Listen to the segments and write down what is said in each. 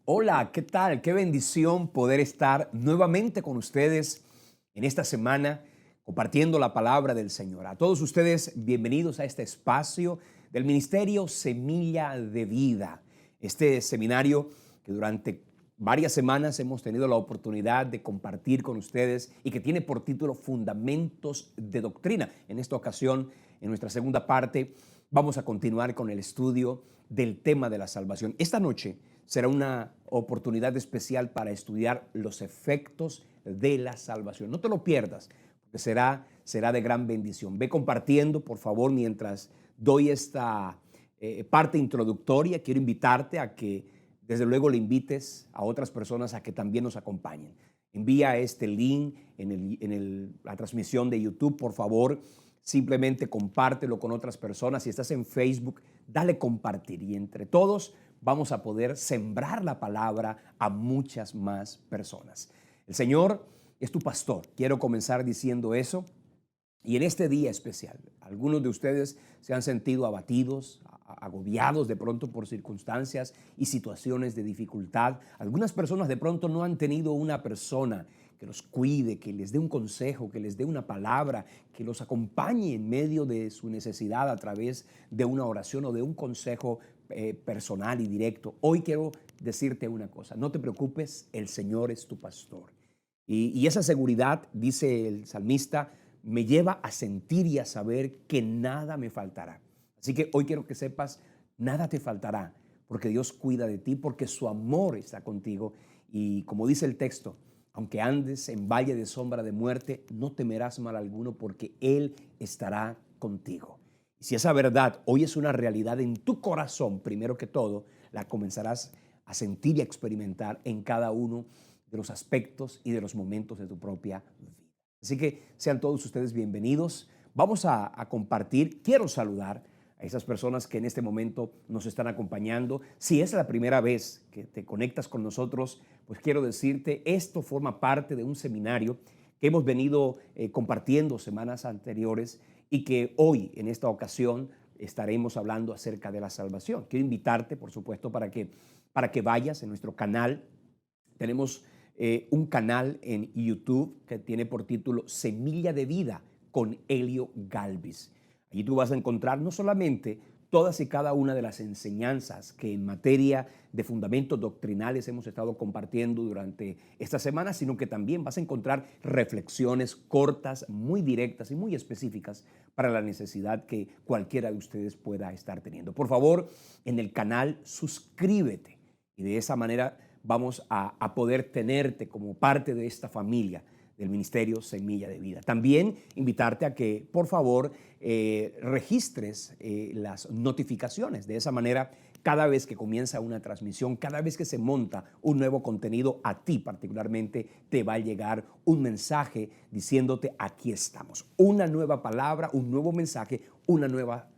Hola, ¿qué tal? Qué bendición poder estar nuevamente con ustedes en esta semana compartiendo la palabra del Señor. A todos ustedes, bienvenidos a este espacio del Ministerio Semilla de Vida. Este seminario que durante varias semanas hemos tenido la oportunidad de compartir con ustedes y que tiene por título Fundamentos de Doctrina. En esta ocasión, en nuestra segunda parte, vamos a continuar con el estudio del tema de la salvación. Esta noche será una oportunidad especial para estudiar los efectos de la salvación. No te lo pierdas, porque será de gran bendición. Ve compartiendo, por favor, mientras doy esta parte introductoria. Quiero invitarte a que, desde luego, le invites a otras personas a que también nos acompañen. Envía este link en la transmisión de YouTube, por favor. Simplemente compártelo con otras personas. Si estás en Facebook, dale compartir y entre todos vamos a poder sembrar la palabra a muchas más personas. El Señor es tu pastor. Quiero comenzar diciendo eso. Y en este día especial, algunos de ustedes se han sentido abatidos, agobiados de pronto por circunstancias y situaciones de dificultad. Algunas personas de pronto no han tenido una persona que los cuide, que les dé un consejo, que les dé una palabra, que los acompañe en medio de su necesidad a través de una oración o de un consejo personal y directo. Hoy quiero decirte una cosa: no te preocupes, el Señor es tu pastor. Y esa seguridad, dice el salmista, me lleva a sentir y a saber que nada me faltará. Así que hoy quiero que sepas, nada te faltará, porque Dios cuida de ti, porque su amor está contigo. Y como dice el texto, aunque andes en valle de sombra de muerte, no temerás mal alguno, porque Él estará contigo. Y si esa verdad hoy es una realidad en tu corazón, primero que todo, la comenzarás a sentir y a experimentar en cada uno de los aspectos y de los momentos de tu propia vida. Así que sean todos ustedes bienvenidos. Vamos a compartir. Quiero saludar a esas personas que en este momento nos están acompañando. Si es la primera vez que te conectas con nosotros, pues quiero decirte, esto forma parte de un seminario que hemos venido compartiendo semanas anteriores y que hoy, en esta ocasión, estaremos hablando acerca de la salvación. Quiero invitarte, por supuesto, para que vayas en nuestro canal. Tenemos un canal en YouTube que tiene por título Semilla de Vida con Helio Galvis. Allí tú vas a encontrar no solamente todas y cada una de las enseñanzas que en materia de fundamentos doctrinales hemos estado compartiendo durante esta semana, sino que también vas a encontrar reflexiones cortas, muy directas y muy específicas para la necesidad que cualquiera de ustedes pueda estar teniendo. Por favor, en el canal suscríbete y de esa manera vamos a poder tenerte como parte de esta familia del Ministerio Semilla de Vida. También invitarte a que, por favor, registres las notificaciones. De esa manera, cada vez que comienza una transmisión, cada vez que se monta un nuevo contenido, a ti particularmente te va a llegar un mensaje diciéndote: aquí estamos. Una nueva palabra, un nuevo mensaje, una nueva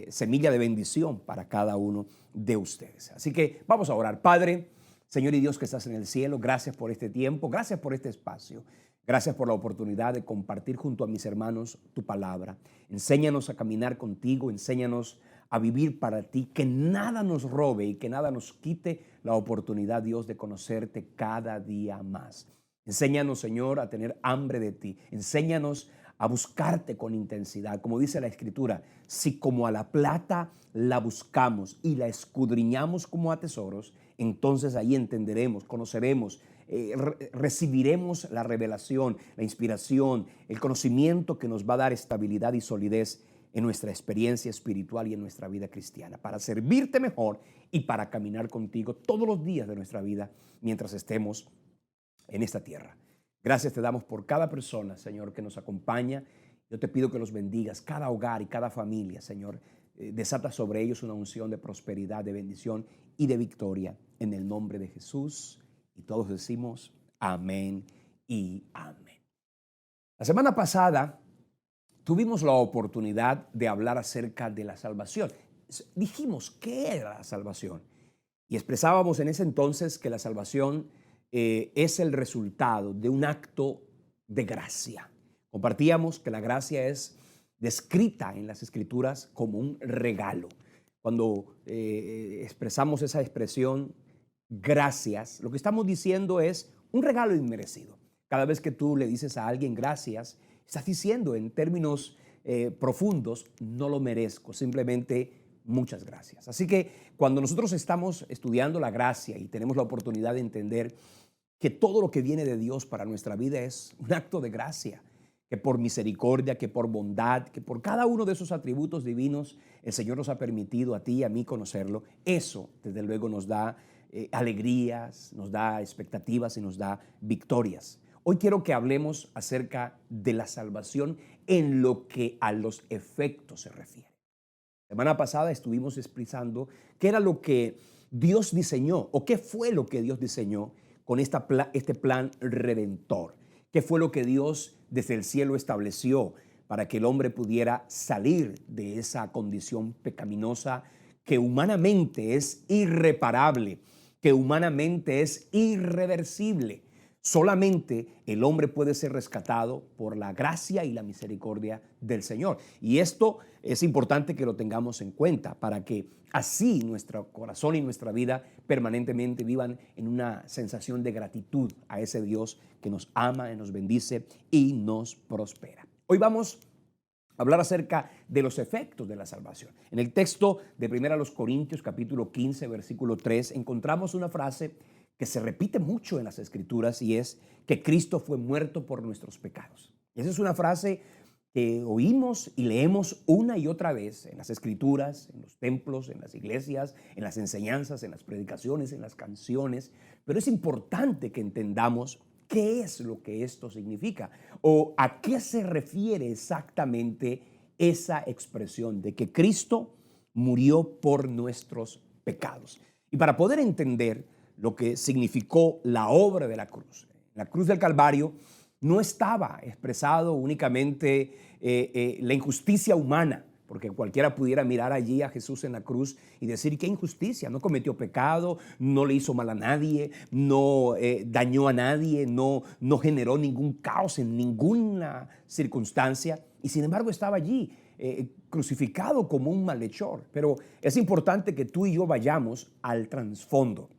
semilla de bendición para cada uno de ustedes. Así que vamos a orar. Padre, Señor y Dios que estás en el cielo, gracias por este tiempo, gracias por este espacio, gracias por la oportunidad de compartir junto a mis hermanos tu palabra. Enséñanos a caminar contigo, enséñanos a vivir para ti, que nada nos robe y que nada nos quite la oportunidad, Dios, de conocerte cada día más. Enséñanos, Señor, a tener hambre de ti. Enséñanos a buscarte con intensidad. Como dice la Escritura, si como a la plata la buscamos y la escudriñamos como a tesoros, entonces ahí entenderemos, conoceremos, recibiremos la revelación, la inspiración, el conocimiento que nos va a dar estabilidad y solidez en nuestra experiencia espiritual y en nuestra vida cristiana, para servirte mejor y para caminar contigo todos los días de nuestra vida mientras estemos en esta tierra. Gracias te damos por cada persona, Señor, que nos acompaña. Yo te pido que los bendigas, cada hogar y cada familia, Señor. Desata sobre ellos una unción de prosperidad, de bendición y de victoria en el nombre de Jesús. Y todos decimos amén y amén. La semana pasada tuvimos la oportunidad de hablar acerca de la salvación. Dijimos, ¿qué era la salvación? Y expresábamos en ese entonces que la salvación es el resultado de un acto de gracia. Compartíamos que la gracia es descrita en las Escrituras como un regalo. Cuando expresamos esa expresión, gracias, lo que estamos diciendo es un regalo inmerecido. Cada vez que tú le dices a alguien gracias, estás diciendo en términos profundos, no lo merezco, simplemente muchas gracias. Así que cuando nosotros estamos estudiando la gracia y tenemos la oportunidad de entender que todo lo que viene de Dios para nuestra vida es un acto de gracia, que por misericordia, que por bondad, que por cada uno de esos atributos divinos el Señor nos ha permitido a ti y a mí conocerlo, eso desde luego nos da alegrías, nos da expectativas y nos da victorias. Hoy quiero que hablemos acerca de la salvación en lo que a los efectos se refiere. La semana pasada estuvimos explicando qué era lo que Dios diseñó o qué fue lo que Dios diseñó con este plan redentor. ¿Qué fue lo que Dios desde el cielo estableció para que el hombre pudiera salir de esa condición pecaminosa que humanamente es irreparable, que humanamente es irreversible? Solamente el hombre puede ser rescatado por la gracia y la misericordia del Señor. Y esto es importante que lo tengamos en cuenta para que así nuestro corazón y nuestra vida permanentemente vivan en una sensación de gratitud a ese Dios que nos ama, nos bendice y nos prospera. Hoy vamos a hablar acerca de los efectos de la salvación. En el texto de 1 Corintios capítulo 15, versículo 3, encontramos una frase que se repite mucho en las Escrituras y es que Cristo fue muerto por nuestros pecados. Esa es una frase que oímos y leemos una y otra vez en las Escrituras, en los templos, en las iglesias, en las enseñanzas, en las predicaciones, en las canciones, pero es importante que entendamos qué es lo que esto significa o a qué se refiere exactamente esa expresión de que Cristo murió por nuestros pecados. Y para poder entender lo que significó la obra de la cruz. La cruz del Calvario no estaba expresado únicamente la injusticia humana, porque cualquiera pudiera mirar allí a Jesús en la cruz y decir, qué injusticia, no cometió pecado, no le hizo mal a nadie, no dañó a nadie, no generó ningún caos en ninguna circunstancia, y sin embargo estaba allí crucificado como un malhechor. Pero es importante que tú y yo vayamos al trasfondo.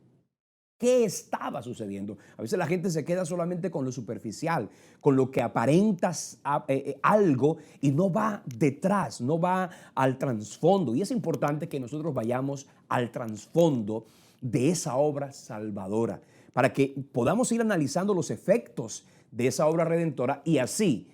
¿Qué estaba sucediendo? A veces la gente se queda solamente con lo superficial, con lo que aparentas algo y no va detrás, no va al trasfondo. Y es importante que nosotros vayamos al trasfondo de esa obra salvadora para que podamos ir analizando los efectos de esa obra redentora y así,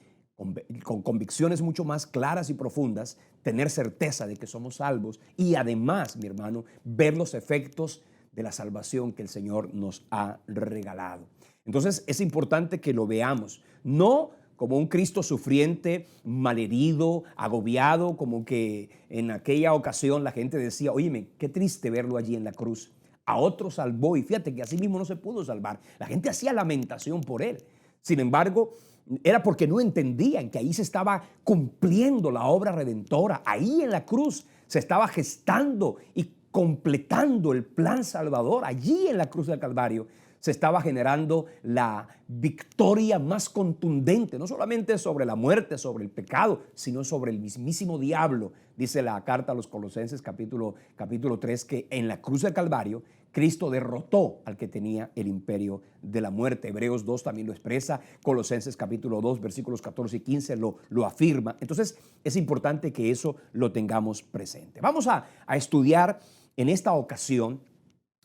con convicciones mucho más claras y profundas, tener certeza de que somos salvos y además, mi hermano, ver los efectos de la salvación que el Señor nos ha regalado. Entonces es importante que lo veamos, no como un Cristo sufriente, malherido, agobiado, como que en aquella ocasión la gente decía, óyeme, qué triste verlo allí en la cruz. A otro salvó y fíjate que así mismo no se pudo salvar. La gente hacía lamentación por él. Sin embargo, era porque no entendían que ahí se estaba cumpliendo la obra redentora. Ahí en la cruz se estaba gestando y completando el plan salvador. Allí en la cruz del Calvario se estaba generando la victoria más contundente, no solamente sobre la muerte, sobre el pecado, sino sobre el mismísimo diablo. Dice la carta a los Colosenses capítulo 3 que en la cruz del Calvario Cristo derrotó al que tenía el imperio de la muerte. Hebreos 2 también lo expresa, Colosenses capítulo 2 versículos 14 y 15 lo afirma. Entonces es importante que eso lo tengamos presente. Vamos a estudiar en esta ocasión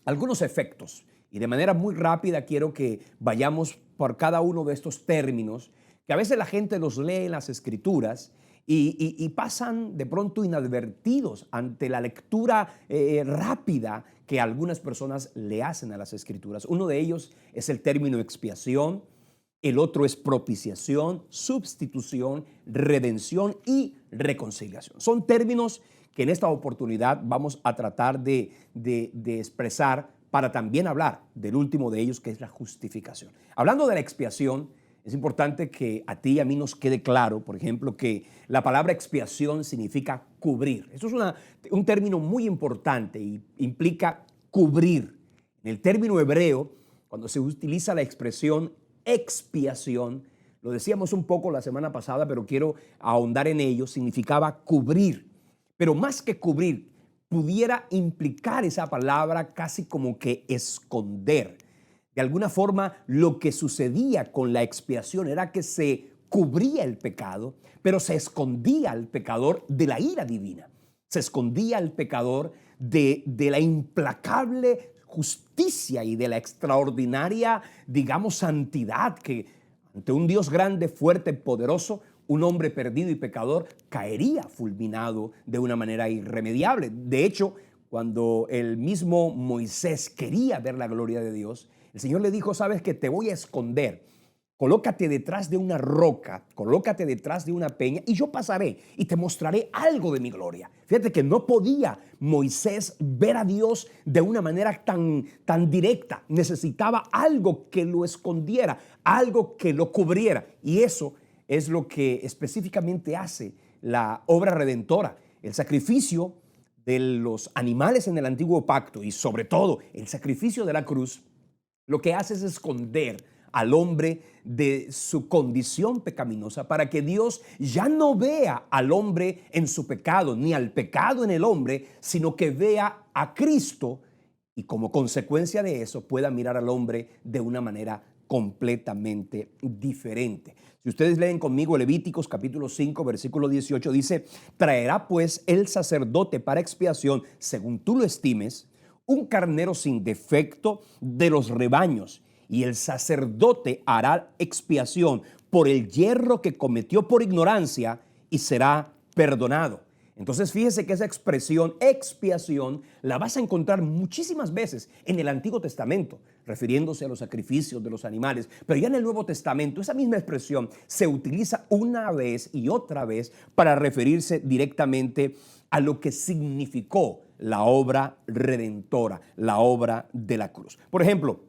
algunos efectos y de manera muy rápida quiero que vayamos por cada uno de estos términos que a veces la gente los lee en las Escrituras y pasan de pronto inadvertidos ante la lectura rápida que algunas personas le hacen a las Escrituras. Uno de ellos es el término expiación, el otro es propiciación, sustitución, redención y reconciliación. Son términos que en esta oportunidad vamos a tratar de expresar para también hablar del último de ellos, que es la justificación. Hablando de la expiación, es importante que a ti y a mí nos quede claro, por ejemplo, que la palabra expiación significa cubrir. Esto es un término muy importante y implica cubrir. En el término hebreo, cuando se utiliza la expresión expiación, lo decíamos un poco la semana pasada, pero quiero ahondar en ello, significaba cubrir. Pero más que cubrir, pudiera implicar esa palabra casi como que esconder. De alguna forma, lo que sucedía con la expiación era que se cubría el pecado, pero se escondía al pecador de la ira divina. Se escondía al pecador de la implacable justicia y de la extraordinaria, digamos, santidad que ante un Dios grande, fuerte, poderoso, un hombre perdido y pecador caería fulminado de una manera irremediable. De hecho, cuando el mismo Moisés quería ver la gloria de Dios, el Señor le dijo: sabes que te voy a esconder, colócate detrás de una roca, colócate detrás de una peña y yo pasaré y te mostraré algo de mi gloria. Fíjate que no podía Moisés ver a Dios de una manera tan directa. Necesitaba algo que lo escondiera, algo que lo cubriera. Y eso es lo que específicamente hace la obra redentora. El sacrificio de los animales en el antiguo pacto y sobre todo el sacrificio de la cruz, lo que hace es esconder al hombre de su condición pecaminosa para que Dios ya no vea al hombre en su pecado, ni al pecado en el hombre, sino que vea a Cristo y como consecuencia de eso pueda mirar al hombre de una manera completamente diferente. Si ustedes leen conmigo Levíticos capítulo 5 versículo 18, dice: traerá pues el sacerdote para expiación, según tú lo estimes, un carnero sin defecto de los rebaños, y el sacerdote hará expiación por el yerro que cometió por ignorancia y será perdonado. Entonces fíjese que esa expresión expiación la vas a encontrar muchísimas veces en el Antiguo Testamento, refiriéndose a los sacrificios de los animales, pero ya en el Nuevo Testamento esa misma expresión se utiliza una vez y otra vez para referirse directamente a lo que significó la obra redentora, la obra de la cruz. Por ejemplo,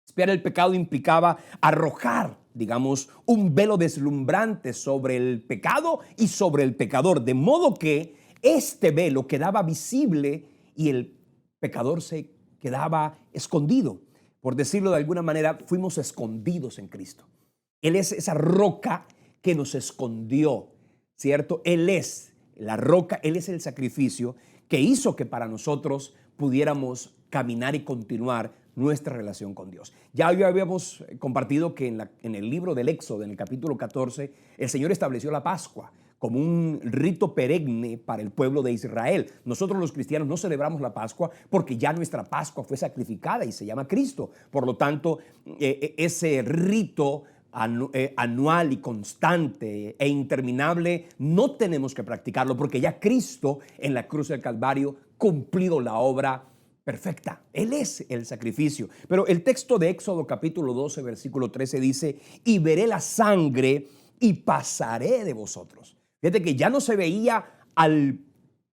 expiar el pecado implicaba arrojar, digamos, un velo deslumbrante sobre el pecado y sobre el pecador, de modo que este velo quedaba visible y el pecador se quedaba escondido. Por decirlo de alguna manera, fuimos escondidos en Cristo. Él es esa roca que nos escondió, ¿cierto? Él es la roca, Él es el sacrificio que hizo que para nosotros pudiéramos caminar y continuar nuestra relación con Dios. Ya habíamos compartido que en el libro del Éxodo, en el capítulo 14, el Señor estableció la Pascua como un rito perenne para el pueblo de Israel. Nosotros los cristianos no celebramos la Pascua porque ya nuestra Pascua fue sacrificada y se llama Cristo. Por lo tanto, ese rito anual y constante e interminable no tenemos que practicarlo porque ya Cristo en la cruz del Calvario cumplido la obra perfecta. Él es el sacrificio. Pero el texto de Éxodo capítulo 12 versículo 13 dice: y veré la sangre y pasaré de vosotros. Fíjate que ya no se veía al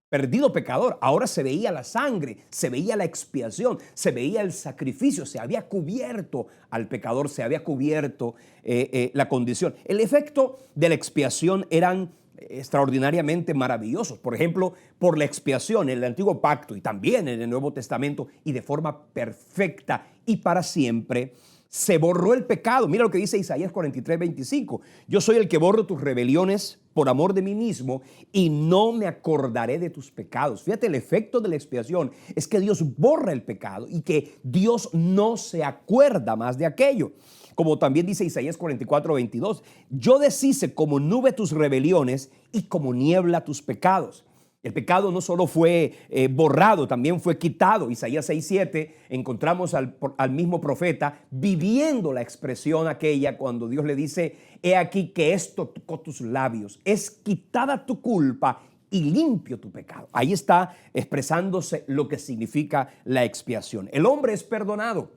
perdido pecador, ahora se veía la sangre, se veía la expiación, se veía el sacrificio, se había cubierto al pecador, se había cubierto la condición. El efecto de la expiación eran extraordinariamente maravillosos. Por ejemplo, por la expiación en el Antiguo Pacto y también en el Nuevo Testamento y de forma perfecta y para siempre, se borró el pecado. Mira lo que dice Isaías 43, 25. Yo soy el que borro tus rebeliones por amor de mí mismo y no me acordaré de tus pecados. Fíjate, el efecto de la expiación es que Dios borra el pecado y que Dios no se acuerda más de aquello. Como también dice Isaías 44, 22. Yo deshice como nube tus rebeliones y como niebla tus pecados. El pecado no solo fue borrado, también fue quitado. Isaías 6:7 encontramos al mismo profeta viviendo la expresión aquella cuando Dios le dice: he aquí que esto tocó tus labios, es quitada tu culpa y limpio tu pecado. Ahí está expresándose lo que significa la expiación. El hombre es perdonado.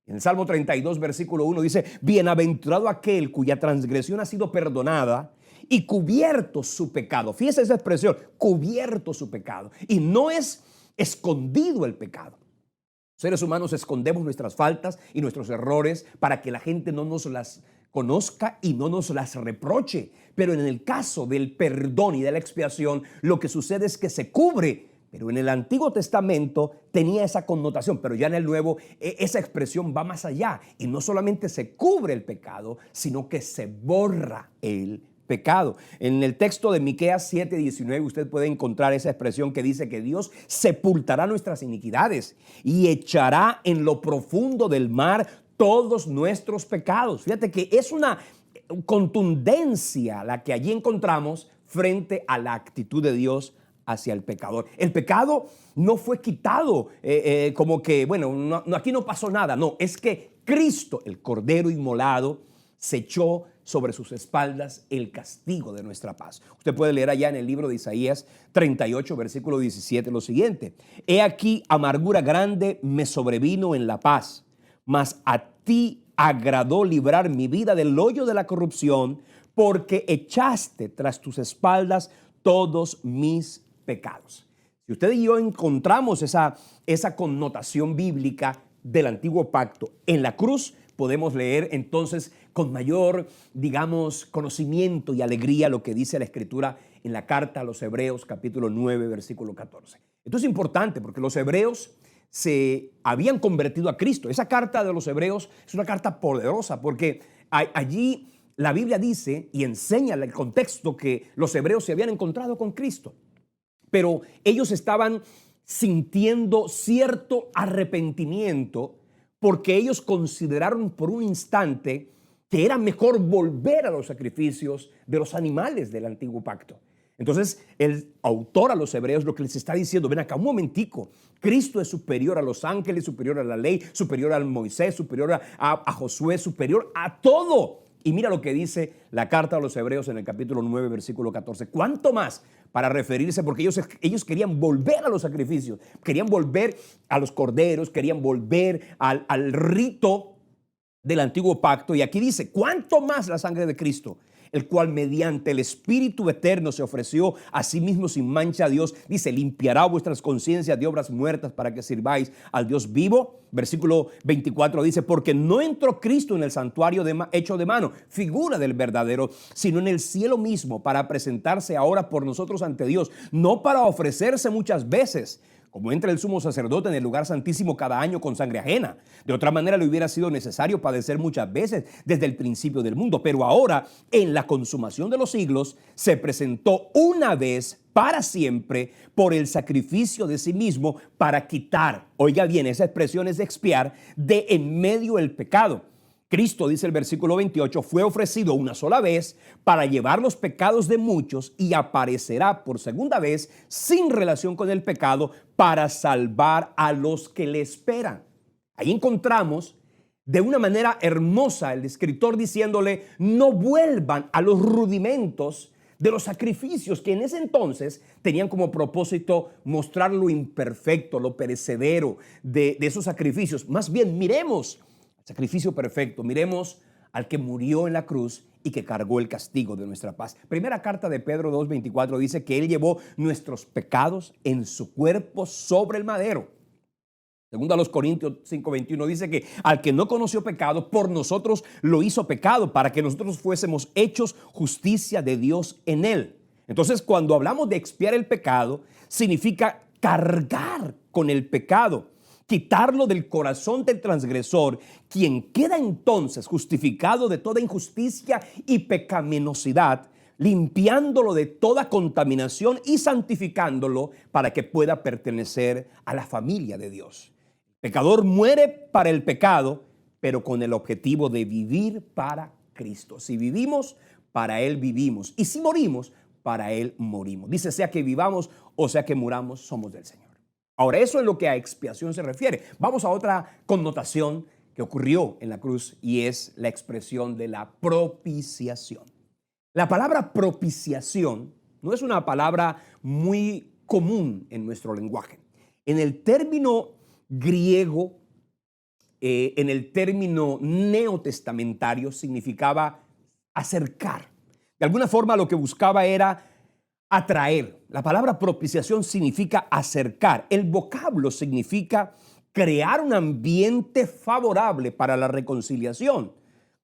En el Salmo 32, versículo 1 dice: bienaventurado aquel cuya transgresión ha sido perdonada y cubierto su pecado. Fíjese esa expresión, cubierto su pecado. Y no es escondido el pecado. Seres humanos escondemos nuestras faltas y nuestros errores para que la gente no nos las conozca y no nos las reproche. Pero en el caso del perdón y de la expiación, lo que sucede es que se cubre. Pero en el Antiguo Testamento tenía esa connotación, pero ya en el Nuevo esa expresión va más allá. Y no solamente se cubre el pecado, sino que se borra el pecado. En el texto de Miqueas 7:19 usted puede encontrar esa expresión que dice que Dios sepultará nuestras iniquidades y echará en lo profundo del mar todos nuestros pecados. Fíjate que es una contundencia la que allí encontramos frente a la actitud de Dios hacia el pecador. El pecado no fue quitado como que, bueno, aquí no pasó nada. No, es que Cristo, el Cordero inmolado, se echó sobre sus espaldas el castigo de nuestra paz. Usted puede leer allá en el libro de Isaías 38, versículo 17, lo siguiente: He aquí amargura grande me sobrevino en la paz, mas a ti agradó librar mi vida del hoyo de la corrupción, porque echaste tras tus espaldas todos mis pecados. Si usted y yo encontramos esa connotación bíblica del antiguo pacto en la cruz, podemos leer entonces con mayor, digamos, conocimiento y alegría lo que dice la Escritura en la carta a los Hebreos, capítulo 9, versículo 14. Esto es importante porque los hebreos se habían convertido a Cristo. Esa carta de los Hebreos es una carta poderosa porque allí la Biblia dice y enseña el contexto que los hebreos se habían encontrado con Cristo, pero ellos estaban sintiendo cierto arrepentimiento porque ellos consideraron por un instante que era mejor volver a los sacrificios de los animales del antiguo pacto. Entonces, el autor a los hebreos lo que les está diciendo: ven acá un momentico, Cristo es superior a los ángeles, superior a la ley, superior al Moisés, superior a Josué, superior a todo. Y mira lo que dice la carta a los Hebreos en el capítulo 9, versículo 14. ¿Cuánto más? Para referirse, porque ellos querían volver a los sacrificios, querían volver a los corderos, querían volver al rito del antiguo pacto. Y aquí dice: ¿cuánto más la sangre de Cristo, el cual mediante el Espíritu eterno se ofreció a sí mismo sin mancha a Dios? Dice: limpiará vuestras conciencias de obras muertas para que sirváis al Dios vivo. Versículo 24 dice: porque no entró Cristo en el santuario hecho de mano, figura del verdadero, sino en el cielo mismo, para presentarse ahora por nosotros ante Dios, no para ofrecerse muchas veces, como entra el sumo sacerdote en el lugar santísimo cada año con sangre ajena. De otra manera le hubiera sido necesario padecer muchas veces desde el principio del mundo. Pero ahora, en la consumación de los siglos, se presentó una vez para siempre por el sacrificio de sí mismo para quitar, oiga bien, esa expresión es de expiar, de en medio el pecado. Cristo, dice el versículo 28, fue ofrecido una sola vez para llevar los pecados de muchos y aparecerá por segunda vez sin relación con el pecado para salvar a los que le esperan. Ahí encontramos de una manera hermosa el escritor diciéndole: no vuelvan a los rudimentos de los sacrificios que en ese entonces tenían como propósito mostrar lo imperfecto, lo perecedero de esos sacrificios. Más bien, miremos sacrificio perfecto, miremos al que murió en la cruz y que cargó el castigo de nuestra paz. Primera carta de Pedro 2:24 dice que Él llevó nuestros pecados en su cuerpo sobre el madero. Segunda a los Corintios 5:21 dice que al que no conoció pecado, por nosotros lo hizo pecado, para que nosotros fuésemos hechos justicia de Dios en Él. Entonces, cuando hablamos de expiar el pecado, significa cargar con el pecado, quitarlo del corazón del transgresor, quien queda entonces justificado de toda injusticia y pecaminosidad, limpiándolo de toda contaminación y santificándolo para que pueda pertenecer a la familia de Dios. El pecador muere para el pecado, pero con el objetivo de vivir para Cristo. Si vivimos, para Él vivimos. Y si morimos, para Él morimos. Dice: sea que vivamos o sea que muramos, somos del Señor. Ahora, eso es lo que a expiación se refiere. Vamos a otra connotación que ocurrió en la cruz y es la expresión de la propiciación. La palabra propiciación no es una palabra muy común en nuestro lenguaje. En el término griego, en el término neotestamentario, significaba acercar. De alguna forma lo que buscaba era atraer. La palabra propiciación significa acercar. El vocablo significa crear un ambiente favorable para la reconciliación,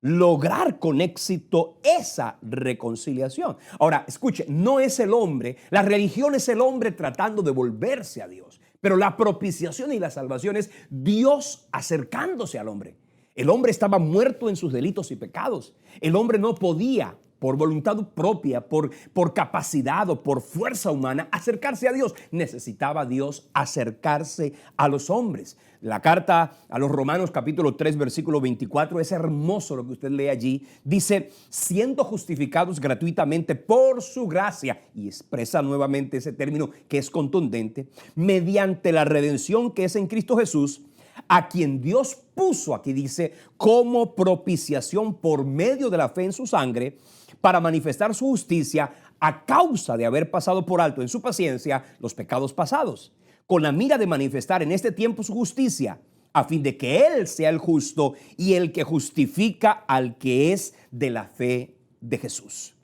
lograr con éxito esa reconciliación. Ahora, escuche, no es el hombre, la religión es el hombre tratando de volverse a Dios, pero la propiciación y la salvación es Dios acercándose al hombre. El hombre estaba muerto en sus delitos y pecados. El hombre no podía por voluntad propia, por capacidad o por fuerza humana, acercarse a Dios. Necesitaba Dios acercarse a los hombres. La carta a los Romanos capítulo 3 versículo 24 es hermoso lo que usted lee allí. Dice, siendo justificados gratuitamente por su gracia, y expresa nuevamente ese término que es contundente, mediante la redención que es en Cristo Jesús, a quien Dios puso, aquí dice, como propiciación por medio de la fe en su sangre, para manifestar su justicia a causa de haber pasado por alto en su paciencia los pecados pasados, con la mira de manifestar en este tiempo su justicia, a fin de que Él sea el justo y el que justifica al que es de la fe de Jesús.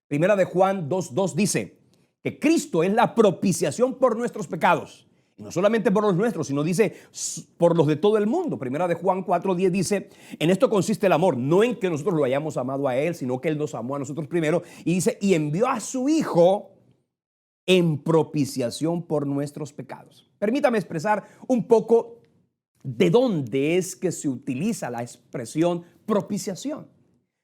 Primera de Juan 2:2 dice que Cristo es la propiciación por nuestros pecados. Y no solamente por los nuestros, sino dice por los de todo el mundo. Primera de Juan 4:10 dice, en esto consiste el amor, no en que nosotros lo hayamos amado a Él, sino que Él nos amó a nosotros primero. Y dice, y envió a su Hijo en propiciación por nuestros pecados. Permítame expresar un poco de dónde es que se utiliza la expresión propiciación.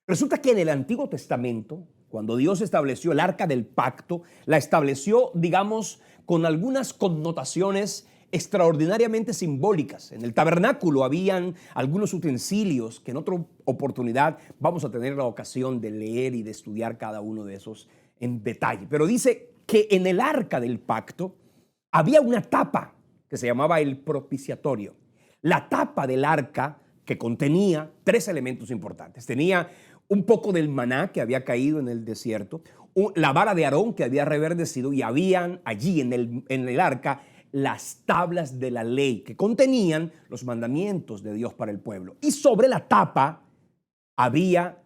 Resulta que en el Antiguo Testamento, cuando Dios estableció el arca del pacto, la estableció, digamos, con algunas connotaciones extraordinariamente simbólicas. En el tabernáculo habían algunos utensilios que en otra oportunidad vamos a tener la ocasión de leer y de estudiar cada uno de esos en detalle. Pero dice que en el arca del pacto había una tapa que se llamaba el propiciatorio. La tapa del arca que contenía tres elementos importantes. Tenía un poco del maná que había caído en el desierto, la vara de Aarón que había reverdecido, y habían allí en el arca las tablas de la ley que contenían los mandamientos de Dios para el pueblo. Y sobre la tapa había,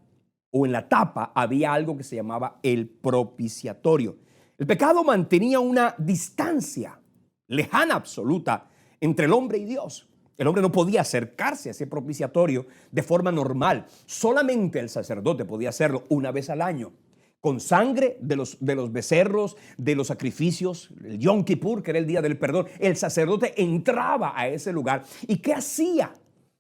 o en la tapa había algo que se llamaba el propiciatorio. El pecado mantenía una distancia lejana absoluta entre el hombre y Dios. El hombre no podía acercarse a ese propiciatorio de forma normal. Solamente el sacerdote podía hacerlo una vez al año, con sangre de los becerros, de los sacrificios, el Yom Kippur, que era el día del perdón. El sacerdote entraba a ese lugar. ¿Y qué hacía?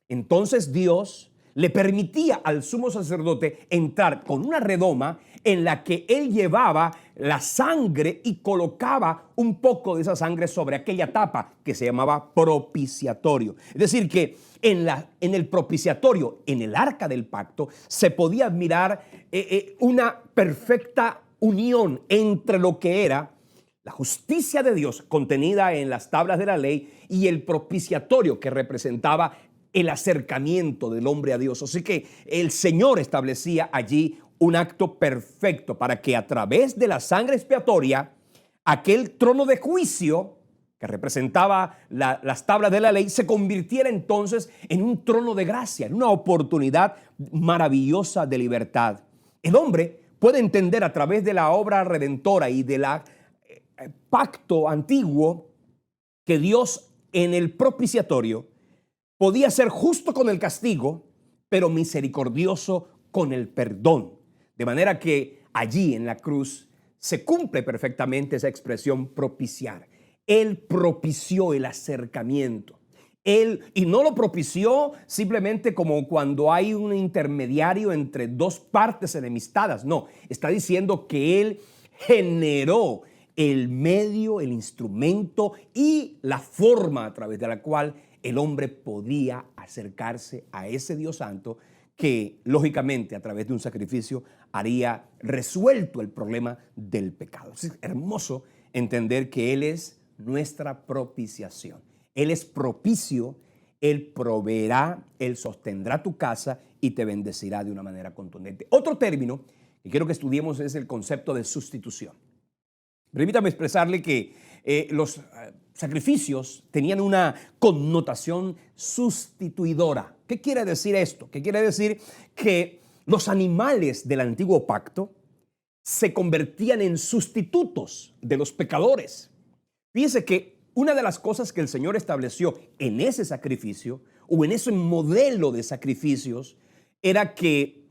Entonces Dios le permitía al sumo sacerdote entrar con una redoma en la que él llevaba la sangre y colocaba un poco de esa sangre sobre aquella tapa que se llamaba propiciatorio. Es decir, que en el propiciatorio, en el arca del pacto, se podía admirar una perfecta unión entre lo que era la justicia de Dios contenida en las tablas de la ley y el propiciatorio que representaba el acercamiento del hombre a Dios. Así que el Señor establecía allí un acto perfecto para que a través de la sangre expiatoria, aquel trono de juicio que representaba las tablas de la ley, se convirtiera entonces en un trono de gracia, en una oportunidad maravillosa de libertad. El hombre puede entender a través de la obra redentora y del pacto antiguo que Dios en el propiciatorio podía ser justo con el castigo, pero misericordioso con el perdón. De manera que allí en la cruz se cumple perfectamente esa expresión propiciar. Él propició el acercamiento. Y no lo propició simplemente como cuando hay un intermediario entre dos partes enemistadas. No, está diciendo que Él generó el medio, el instrumento y la forma a través de la cual el hombre podía acercarse a ese Dios santo que, lógicamente, a través de un sacrificio haría resuelto el problema del pecado. Es hermoso entender que Él es nuestra propiciación. Él es propicio, Él proveerá, Él sostendrá tu casa y te bendecirá de una manera contundente. Otro término que quiero que estudiemos es el concepto de sustitución. Permítame expresarle que los sacrificios tenían una connotación sustituidora. ¿Qué quiere decir esto? ¿Qué quiere decir? Que los animales del antiguo pacto se convertían en sustitutos de los pecadores. Fíjese que una de las cosas que el Señor estableció en ese sacrificio o en ese modelo de sacrificios era que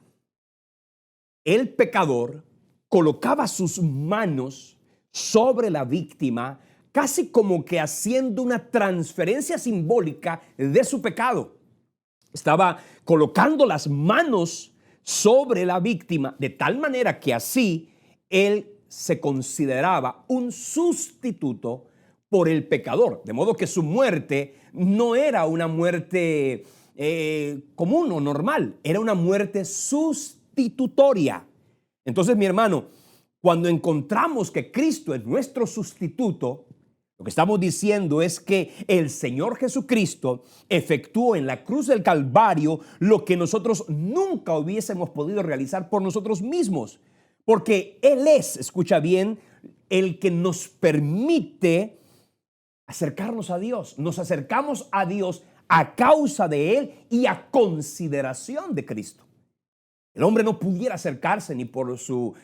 el pecador colocaba sus manos sobre la víctima, casi como que haciendo una transferencia simbólica de su pecado. Estaba colocando las manos sobre la víctima, de tal manera que así él se consideraba un sustituto por el pecador. De modo que su muerte no era una muerte común o normal, era una muerte sustitutoria. Entonces, mi hermano, cuando encontramos que Cristo es nuestro sustituto, lo que estamos diciendo es que el Señor Jesucristo efectuó en la cruz del Calvario lo que nosotros nunca hubiésemos podido realizar por nosotros mismos. Porque Él es, escucha bien, el que nos permite acercarnos a Dios. Nos acercamos a Dios a causa de Él y a consideración de Cristo. El hombre no pudiera acercarse ni por su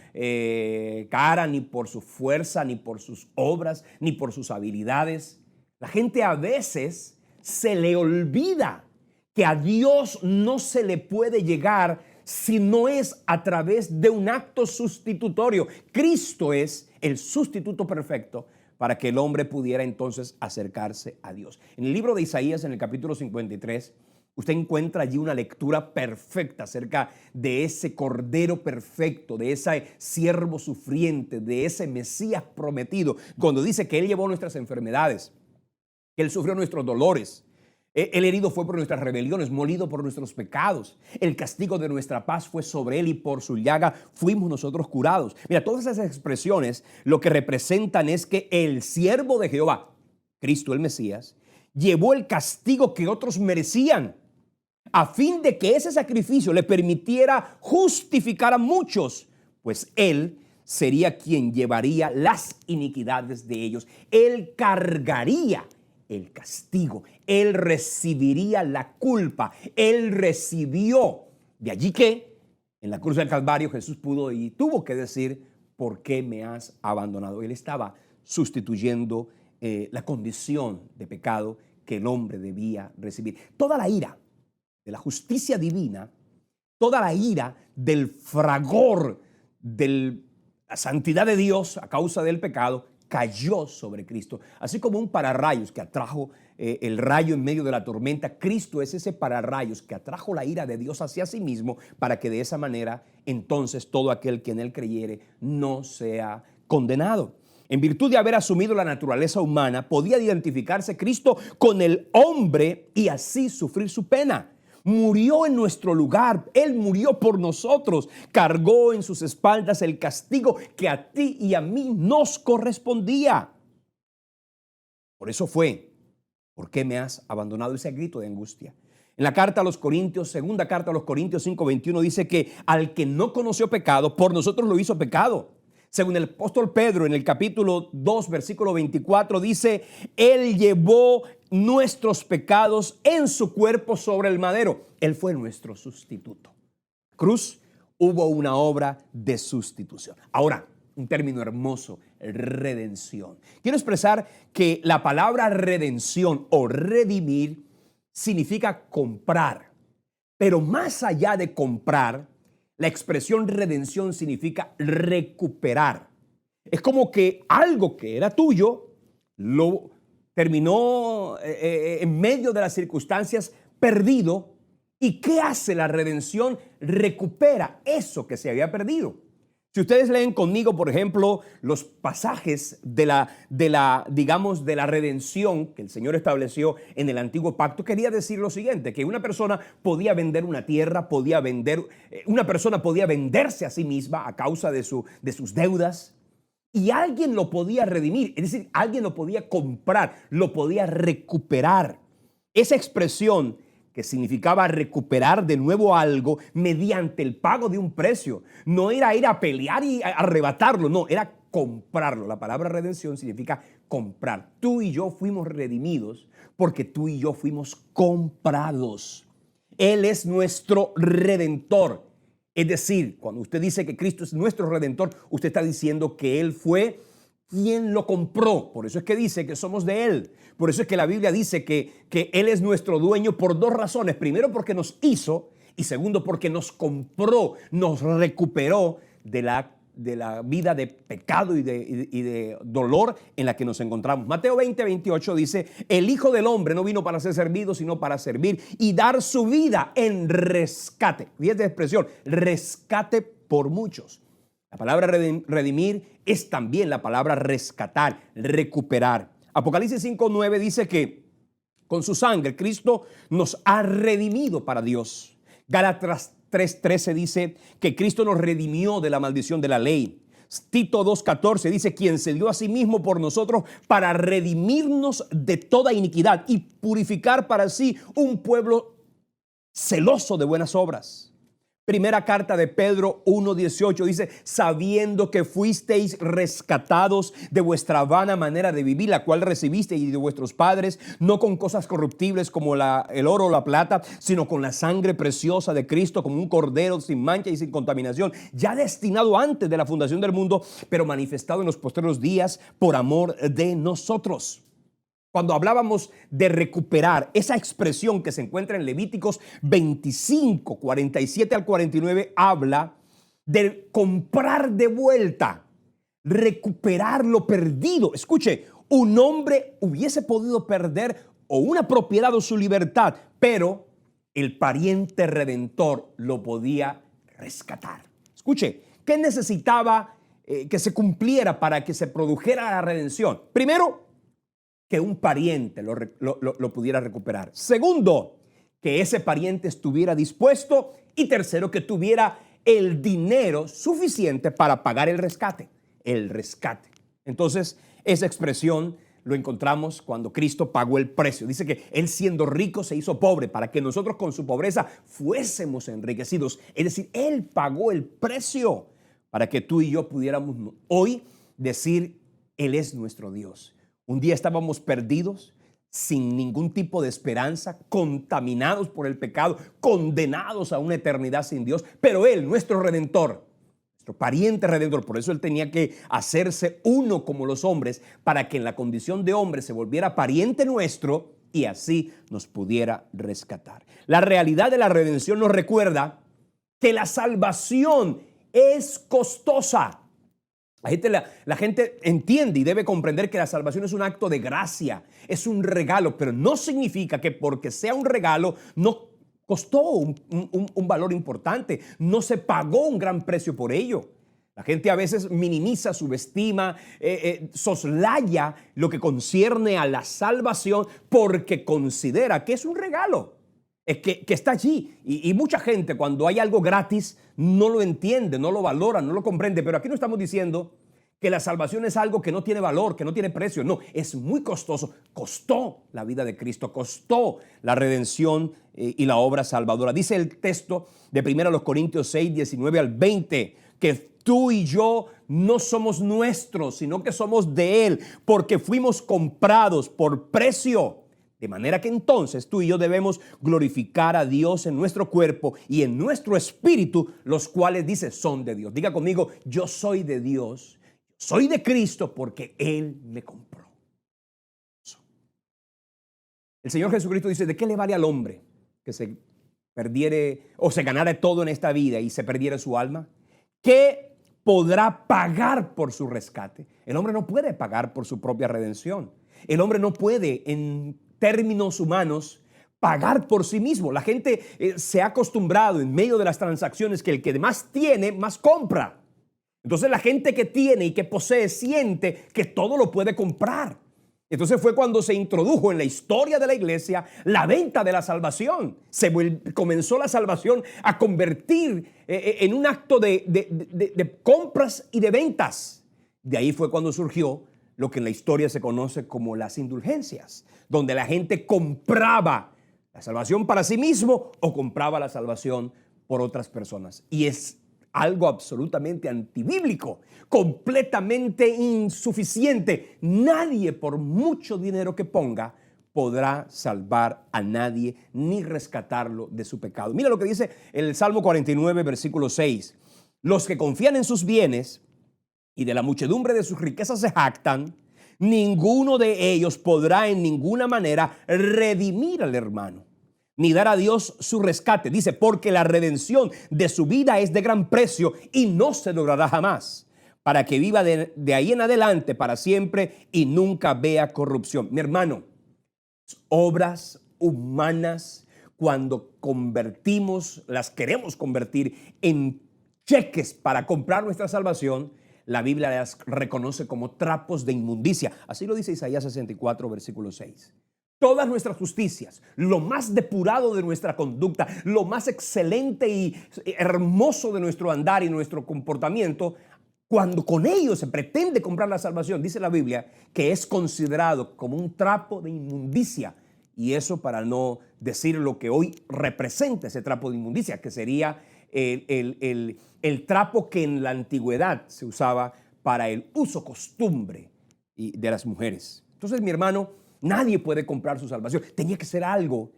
cara, ni por su fuerza, ni por sus obras, ni por sus habilidades. La gente a veces se le olvida que a Dios no se le puede llegar si no es a través de un acto sustitutorio. Cristo es el sustituto perfecto para que el hombre pudiera entonces acercarse a Dios. En el libro de Isaías, en el capítulo 53, usted encuentra allí una lectura perfecta acerca de ese Cordero perfecto, de ese siervo sufriente, de ese Mesías prometido, cuando dice que Él llevó nuestras enfermedades, que Él sufrió nuestros dolores. El herido fue por nuestras rebeliones, molido por nuestros pecados. El castigo de nuestra paz fue sobre Él y por su llaga fuimos nosotros curados. Mira, todas esas expresiones lo que representan es que el siervo de Jehová, Cristo el Mesías, llevó el castigo que otros merecían, a fin de que ese sacrificio le permitiera justificar a muchos, pues Él sería quien llevaría las iniquidades de ellos. Él cargaría el castigo, Él recibiría la culpa, Él recibió. De allí que en la cruz del Calvario Jesús pudo y tuvo que decir, ¿por qué me has abandonado? Él estaba sustituyendo la condición de pecado que el hombre debía recibir. Toda la ira de la justicia divina, toda la ira del fragor de la santidad de Dios a causa del pecado, cayó sobre Cristo. Así como un pararrayos que atrajo el rayo en medio de la tormenta, Cristo es ese pararrayos que atrajo la ira de Dios hacia sí mismo para que de esa manera entonces todo aquel que en Él creyere no sea condenado. En virtud de haber asumido la naturaleza humana, podía identificarse Cristo con el hombre y así sufrir su pena. Murió en nuestro lugar, Él murió por nosotros, cargó en sus espaldas el castigo que a ti y a mí nos correspondía. Por eso fue, ¿por qué me has abandonado? Ese grito de angustia. En la carta a los Corintios, segunda carta a los Corintios 5:21 dice que al que no conoció pecado, por nosotros lo hizo pecado. Según el apóstol Pedro en el capítulo 2, versículo 24, dice, Él llevó nuestros pecados en su cuerpo sobre el madero. Él fue nuestro sustituto. Cruz, hubo una obra de sustitución. Ahora, un término hermoso, redención. Quiero expresar que la palabra redención o redimir significa comprar. Pero más allá de comprar, la expresión redención significa recuperar. Es como que algo que era tuyo lo terminó en medio de las circunstancias perdido. ¿Y qué hace la redención? Recupera eso que se había perdido. Si ustedes leen conmigo, por ejemplo, los pasajes de la redención que el Señor estableció en el antiguo pacto, quería decir lo siguiente, que una persona podía vender una tierra, una persona podía venderse a sí misma a causa de sus deudas y alguien lo podía redimir, es decir, alguien lo podía comprar, lo podía recuperar. Esa expresión que significaba recuperar de nuevo algo mediante el pago de un precio. No era ir a pelear y arrebatarlo, no, era comprarlo. La palabra redención significa comprar. Tú y yo fuimos redimidos porque tú y yo fuimos comprados. Él es nuestro redentor. Es decir, cuando usted dice que Cristo es nuestro redentor, usted está diciendo que Él fue quien lo compró. Por eso es que dice que somos de Él. Por eso es que la Biblia dice que Él es nuestro dueño por dos razones. Primero, porque nos hizo, y segundo, porque nos compró, nos recuperó de la de la vida de pecado y de dolor en la que nos encontramos. Mateo 20:28 dice, el Hijo del Hombre no vino para ser servido, sino para servir y dar su vida en rescate. Y esta expresión, rescate por muchos. La palabra redimir es también la palabra rescatar, recuperar. Apocalipsis 5:9 dice que con su sangre Cristo nos ha redimido para Dios. Gálatas 3:13 dice que Cristo nos redimió de la maldición de la ley. Tito 2:14 dice, quien se dio a sí mismo por nosotros para redimirnos de toda iniquidad y purificar para sí un pueblo celoso de buenas obras. Primera carta de Pedro 1:18 dice, sabiendo que fuisteis rescatados de vuestra vana manera de vivir, la cual recibisteis de vuestros padres, no con cosas corruptibles como el oro o la plata, sino con la sangre preciosa de Cristo, como un cordero sin mancha y sin contaminación, ya destinado antes de la fundación del mundo, pero manifestado en los postreros días por amor de nosotros. Cuando hablábamos de recuperar, esa expresión que se encuentra en Levíticos 25, 47 al 49, habla de comprar de vuelta, recuperar lo perdido. Escuche, un hombre hubiese podido perder o una propiedad o su libertad, pero el pariente redentor lo podía rescatar. Escuche, ¿qué necesitaba que se cumpliera para que se produjera la redención? Primero, que un pariente lo pudiera recuperar. Segundo, que ese pariente estuviera dispuesto. Y tercero, que tuviera el dinero suficiente para pagar el rescate. El rescate. Entonces, esa expresión lo encontramos cuando Cristo pagó el precio. Dice que Él siendo rico se hizo pobre para que nosotros con su pobreza fuésemos enriquecidos. Es decir, Él pagó el precio para que tú y yo pudiéramos hoy decir, Él es nuestro Dios. Un día estábamos perdidos, sin ningún tipo de esperanza, contaminados por el pecado, condenados a una eternidad sin Dios. Pero Él, nuestro Redentor, nuestro pariente Redentor, por eso Él tenía que hacerse uno como los hombres, para que en la condición de hombre se volviera pariente nuestro y así nos pudiera rescatar. La realidad de la redención nos recuerda que la salvación es costosa. La gente entiende y debe comprender que la salvación es un acto de gracia, es un regalo, pero no significa que porque sea un regalo no costó un valor importante, no se pagó un gran precio por ello. La gente a veces minimiza, subestima, soslaya lo que concierne a la salvación porque considera que es un regalo. Es que está allí y mucha gente cuando hay algo gratis no lo entiende, no lo valora, no lo comprende. Pero aquí no estamos diciendo que la salvación es algo que no tiene valor, que no tiene precio. No, es muy costoso. Costó la vida de Cristo, costó la redención y la obra salvadora. Dice el texto de 1 Corintios 6, 19 al 20, que tú y yo no somos nuestros, sino que somos de Él, porque fuimos comprados por precio. De manera que entonces tú y yo debemos glorificar a Dios en nuestro cuerpo y en nuestro espíritu, los cuales dice son de Dios. Diga conmigo, yo soy de Dios, soy de Cristo porque Él me compró. El Señor Jesucristo dice, ¿de qué le vale al hombre que se perdiere o se ganara todo en esta vida y se perdiera su alma? ¿Qué podrá pagar por su rescate? El hombre no puede pagar por su propia redención. El hombre no puede, en términos humanos, pagar por sí mismo. La gente se ha acostumbrado en medio de las transacciones que el que más tiene, más compra. Entonces la gente que tiene y que posee siente que todo lo puede comprar. Entonces fue cuando se introdujo en la historia de la iglesia la venta de la salvación. Comenzó la salvación a convertir en un acto de compras y de ventas. De ahí fue cuando surgió lo que en la historia se conoce como las indulgencias, donde la gente compraba la salvación para sí mismo o compraba la salvación por otras personas. Y es algo absolutamente antibíblico, completamente insuficiente. Nadie, por mucho dinero que ponga, podrá salvar a nadie ni rescatarlo de su pecado. Mira lo que dice el Salmo 49, versículo 6. Los que confían en sus bienes y de la muchedumbre de sus riquezas se jactan, ninguno de ellos podrá en ninguna manera redimir al hermano, ni dar a Dios su rescate. Dice, porque la redención de su vida es de gran precio y no se logrará jamás. para que viva de ahí en adelante para siempre y nunca vea corrupción. Mi hermano, obras humanas, cuando las queremos convertir en cheques para comprar nuestra salvación, la Biblia las reconoce como trapos de inmundicia. Así lo dice Isaías 64, versículo 6. Todas nuestras justicias, lo más depurado de nuestra conducta, lo más excelente y hermoso de nuestro andar y nuestro comportamiento, cuando con ello se pretende comprar la salvación, dice la Biblia que es considerado como un trapo de inmundicia. Y eso para no decir lo que hoy representa ese trapo de inmundicia, que sería el trapo que en la antigüedad se usaba para el uso costumbre de las mujeres. Entonces, mi hermano, nadie puede comprar su salvación. Tenía que ser algo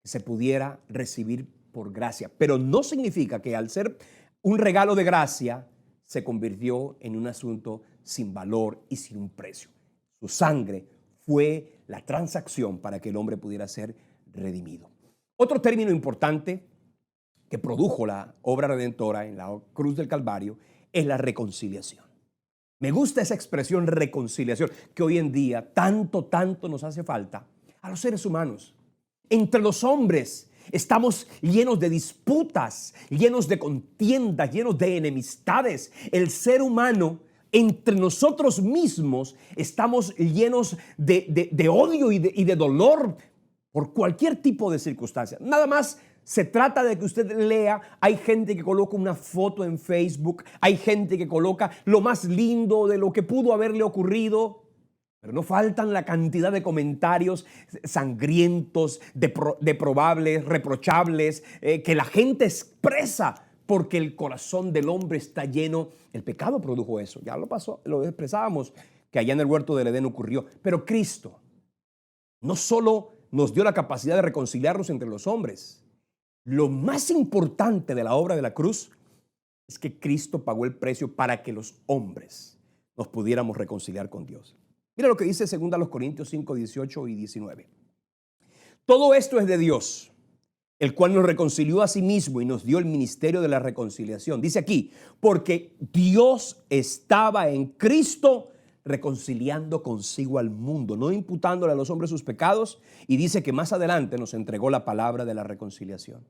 que se pudiera recibir por gracia. Pero no significa que al ser un regalo de gracia se convirtió en un asunto sin valor y sin un precio. Su sangre fue la transacción para que el hombre pudiera ser redimido. Otro término importante que produjo la obra redentora en la cruz del Calvario es la reconciliación. Me gusta esa expresión reconciliación que hoy en día tanto nos hace falta a los seres humanos. Entre los hombres estamos llenos de disputas, llenos de contiendas, llenos de enemistades. El ser humano, entre nosotros mismos, estamos llenos de odio y de dolor por cualquier tipo de circunstancia. Nada más se trata de que usted lea. Hay gente que coloca una foto en Facebook, hay gente que coloca lo más lindo de lo que pudo haberle ocurrido, pero no faltan la cantidad de comentarios sangrientos, deprobables, reprochables, que la gente expresa porque el corazón del hombre está lleno. El pecado produjo eso, ya lo expresábamos, que allá en el huerto del Edén ocurrió. Pero Cristo no solo nos dio la capacidad de reconciliarnos entre los hombres. Lo más importante de la obra de la cruz es que Cristo pagó el precio para que los hombres nos pudiéramos reconciliar con Dios. Mira lo que dice 2 Corintios 5, 18 y 19. Todo esto es de Dios, el cual nos reconcilió a sí mismo y nos dio el ministerio de la reconciliación. Dice aquí, porque Dios estaba en Cristo reconciliando consigo al mundo, no imputándole a los hombres sus pecados, y dice que más adelante nos entregó la palabra de la reconciliación.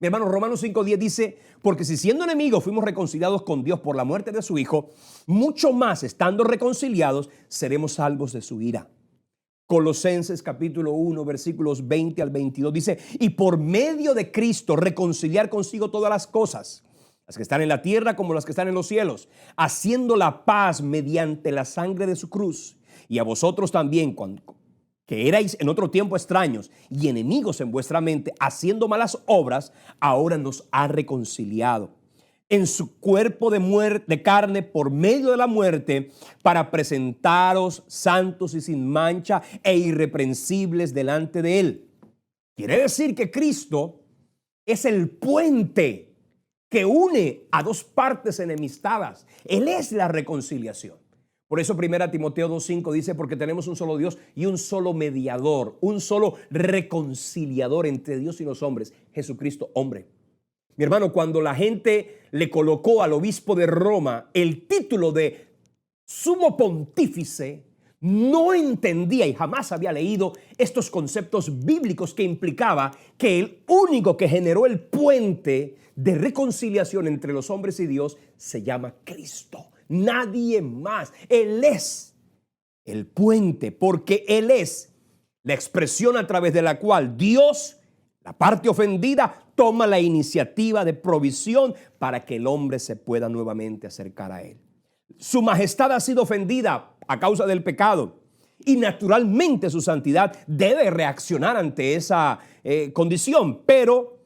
Mi hermano, Romanos 5:10 dice, porque si siendo enemigos fuimos reconciliados con Dios por la muerte de su Hijo, mucho más estando reconciliados seremos salvos de su ira. Colosenses capítulo 1 versículos 20 al 22 dice, y por medio de Cristo reconciliar consigo todas las cosas, las que están en la tierra como las que están en los cielos, haciendo la paz mediante la sangre de su cruz. Y a vosotros también, que erais en otro tiempo extraños y enemigos en vuestra mente, haciendo malas obras, ahora nos ha reconciliado en su cuerpo de carne por medio de la muerte, para presentaros santos y sin mancha e irreprensibles delante de él. Quiere decir que Cristo es el puente que une a dos partes enemistadas. Él es la reconciliación. Por eso 1 Timoteo 2:5 dice, porque tenemos un solo Dios y un solo mediador, un solo reconciliador entre Dios y los hombres, Jesucristo hombre. Mi hermano, cuando la gente le colocó al obispo de Roma el título de sumo pontífice, no entendía y jamás había leído estos conceptos bíblicos que implicaba que el único que generó el puente de reconciliación entre los hombres y Dios se llama Cristo. Nadie más. Él es el puente, porque Él es la expresión a través de la cual Dios, la parte ofendida, toma la iniciativa de provisión para que el hombre se pueda nuevamente acercar a Él. Su majestad ha sido ofendida a causa del pecado y naturalmente su santidad debe reaccionar ante esa condición, pero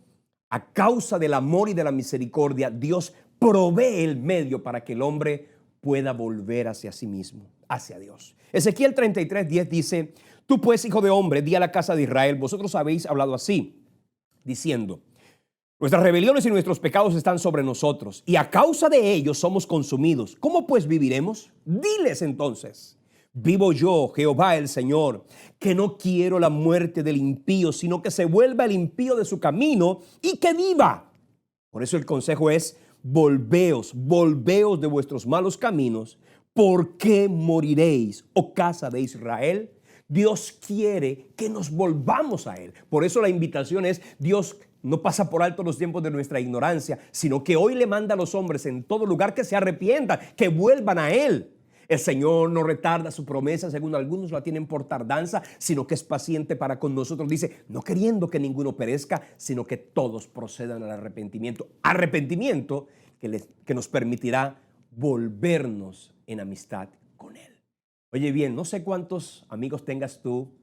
a causa del amor y de la misericordia, Dios provee el medio para que el hombre pueda volver hacia sí mismo, hacia Dios. Ezequiel 33:10 dice, tú pues, hijo de hombre, di a la casa de Israel, vosotros habéis hablado así, diciendo, nuestras rebeliones y nuestros pecados están sobre nosotros, y a causa de ellos somos consumidos. ¿Cómo pues viviremos? Diles entonces, vivo yo, Jehová el Señor, que no quiero la muerte del impío, sino que se vuelva el impío de su camino y que viva. Por eso el consejo es, volveos de vuestros malos caminos. ¿Por qué moriréis, oh casa de Israel? Dios quiere que nos volvamos a Él. Por eso la invitación es, Dios no pasa por alto los tiempos de nuestra ignorancia, sino que hoy le manda a los hombres en todo lugar que se arrepientan, que vuelvan a Él. El Señor no retarda su promesa, según algunos la tienen por tardanza, sino que es paciente para con nosotros. Dice, no queriendo que ninguno perezca, sino que todos procedan al arrepentimiento. Arrepentimiento que nos permitirá volvernos en amistad con Él. Oye bien, no sé cuántos amigos tengas tú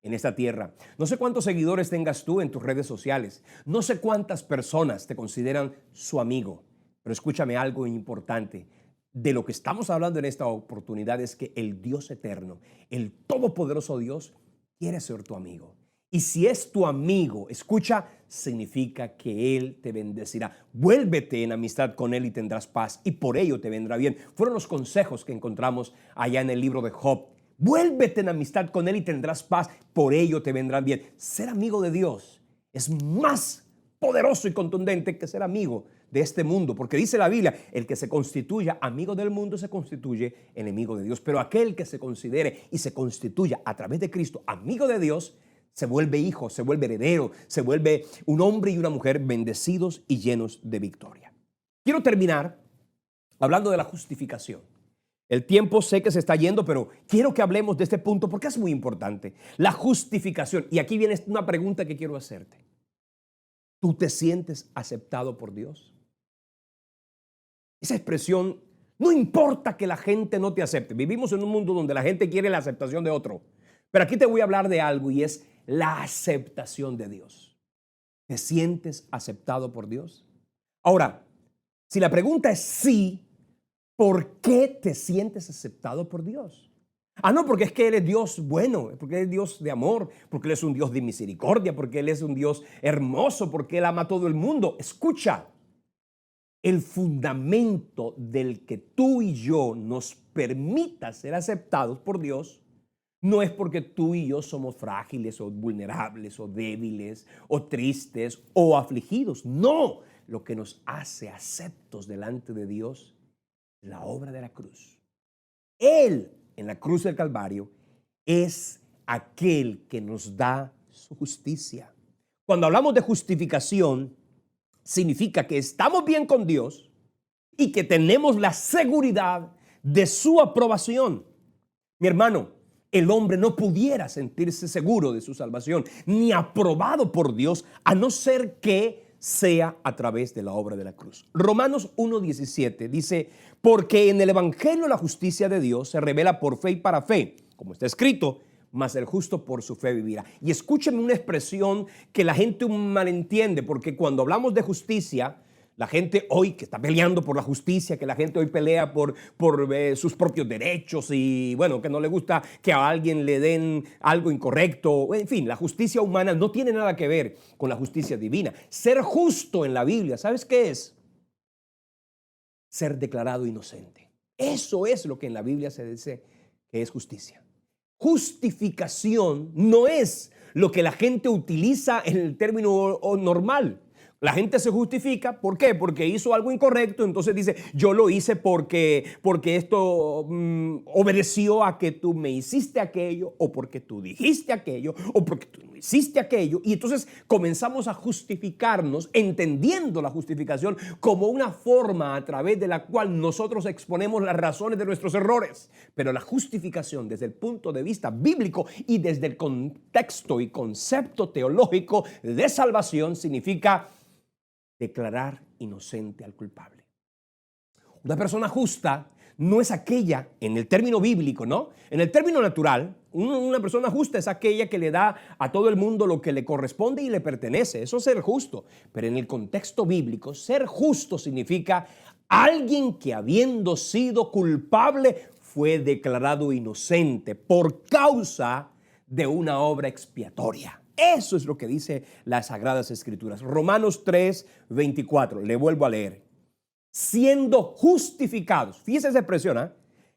en esta tierra. No sé cuántos seguidores tengas tú en tus redes sociales. No sé cuántas personas te consideran su amigo. Pero escúchame algo importante. De lo que estamos hablando en esta oportunidad es que el Dios eterno, el todopoderoso Dios, quiere ser tu amigo. Y si es tu amigo, escucha, significa que Él te bendecirá. Vuélvete en amistad con Él y tendrás paz, y por ello te vendrá bien. Fueron los consejos que encontramos allá en el libro de Job. Vuélvete en amistad con Él y tendrás paz, por ello te vendrán bien. Ser amigo de Dios es más poderoso y contundente que ser amigo de este mundo, porque dice la Biblia, el que se constituya amigo del mundo se constituye enemigo de Dios, pero aquel que se considere y se constituya a través de Cristo amigo de Dios, se vuelve hijo, se vuelve heredero, se vuelve un hombre y una mujer bendecidos y llenos de victoria. Quiero terminar hablando de la justificación. El tiempo sé que se está yendo, pero quiero que hablemos de este punto porque es muy importante. La justificación. Y aquí viene una pregunta que quiero hacerte. ¿Tú te sientes aceptado por Dios? Esa expresión, no importa que la gente no te acepte. Vivimos en un mundo donde la gente quiere la aceptación de otro. Pero aquí te voy a hablar de algo y es la aceptación de Dios. ¿Te sientes aceptado por Dios? Ahora, si la pregunta es sí, ¿por qué te sientes aceptado por Dios? No, porque es que Él es Dios bueno, porque Él es Dios de amor, porque Él es un Dios de misericordia, porque Él es un Dios hermoso, porque Él ama a todo el mundo. Escucha, el fundamento del que tú y yo nos permita ser aceptados por Dios no es porque tú y yo somos frágiles o vulnerables o débiles o tristes o afligidos. No, lo que nos hace aceptos delante de Dios es la obra de la cruz. Él, en la cruz del Calvario, es aquel que nos da su justicia. Cuando hablamos de justificación, significa que estamos bien con Dios y que tenemos la seguridad de su aprobación. Mi hermano, el hombre no pudiera sentirse seguro de su salvación ni aprobado por Dios a no ser que sea a través de la obra de la cruz. Romanos 1:17 dice, porque en el evangelio la justicia de Dios se revela por fe y para fe, como está escrito, mas el justo por su fe vivirá. Y escúcheme una expresión que la gente malentiende, porque cuando hablamos de justicia, la gente hoy que está peleando por la justicia, que la gente hoy pelea por sus propios derechos y bueno, que no le gusta que a alguien le den algo incorrecto. En fin, la justicia humana no tiene nada que ver con la justicia divina. Ser justo en la Biblia, ¿sabes qué es? Ser declarado inocente. Eso es lo que en la Biblia se dice que es justicia. Justificación no es lo que la gente utiliza en el término normal. La gente se justifica, ¿por qué? Porque hizo algo incorrecto, entonces dice, yo lo hice porque esto obedeció a que tú me hiciste aquello, o porque tú dijiste aquello, o porque tú no hiciste aquello. Y entonces comenzamos a justificarnos, entendiendo la justificación como una forma a través de la cual nosotros exponemos las razones de nuestros errores. Pero la justificación desde el punto de vista bíblico y desde el contexto y concepto teológico de salvación significa declarar inocente al culpable. Una persona justa no es aquella, en el término bíblico, ¿no? En el término natural, una persona justa es aquella que le da a todo el mundo lo que le corresponde y le pertenece. Eso es ser justo. Pero en el contexto bíblico, ser justo significa alguien que habiendo sido culpable fue declarado inocente por causa de una obra expiatoria. Eso es lo que dice las Sagradas Escrituras. Romanos 3:24, le vuelvo a leer. Siendo justificados, fíjese esa expresión,